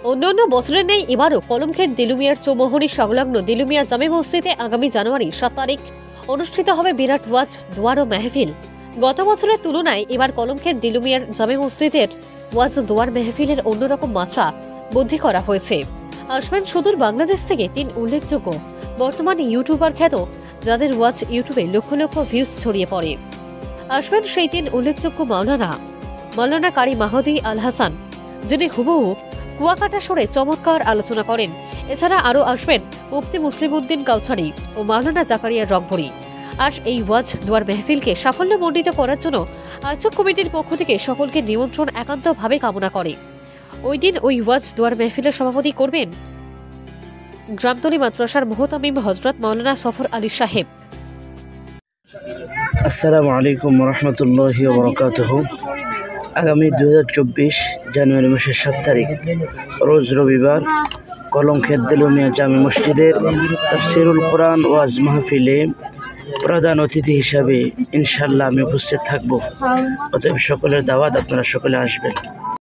অন্যান্য বছরের নেই এবারও কলমক্ষেত দিলুমিয়ার চৌমোহনী সংলগ্ন দিলুমিয়া জামে মসজিদে আগামী জানুয়ারি 7 তারিখ অনুষ্ঠিত হবে বিরাট ওয়াজ দোয়ার ও মেহফিল। গত বছরের তুলনায় এবার কলমক্ষেত দিলুমিয়ার জামে মসজিদের ওয়াজ ও দোয়ার মেহফিলের অন্যরকম মাত্রা বৃদ্ধি করা হয়েছে। আসবেন সুদূর বাংলাদেশ থেকে 3 উল্লেখযোগ্য বর্তমানে ইউটিউবার খ্যাত, যাদের ওয়াজ ইউটিউবে লক্ষ লক্ষ ভিউজ ছড়িয়ে পড়ে। আসবেন সেই 3 উল্লেখযোগ্য মাওলানা কারি মাহদি আল হাসান, যিনি হুবহু কুয়াকাটা সরে চমৎকার আলোচনা করেন। এছাড়া আরও আসবেন মুফতি মুসলিম উদ্দিন কাউছারি ও মাওলানা জাকারিয়া রকভরি। আর এই ওয়াজ দোয়ার মেহফিলকে সাফল্যমণ্ডিত করার জন্য আয়োজক কমিটির পক্ষ থেকে সকলকে নিমন্ত্রণ একান্তভাবে কামনা করে। ওই দিন ওই ওয়াজ দোয়ার মেহফিলের সভাপতি করবেন গ্রামতলী মাদ্রাসার মুহতামিম হজরত মাওলানা সফর আলী সাহেব। আসসালামু আলাইকুম রহমতুল্লাহি ওয়া বারাকাতুহু। আগামী 2024 জানুয়ারি মাসের 7 তারিখ রোজ রবিবার কলমক্ষেত দিলুমিয়া জামে মসজিদের তাফসিরুল কোরআন ওয়াজ মাহফিলে প্রধান অতিথি হিসাবে ইনশাআল্লাহ আমি উপস্থিত থাকব। অতএব সকলের দাওয়াত, আপনারা সকলে আসবেন।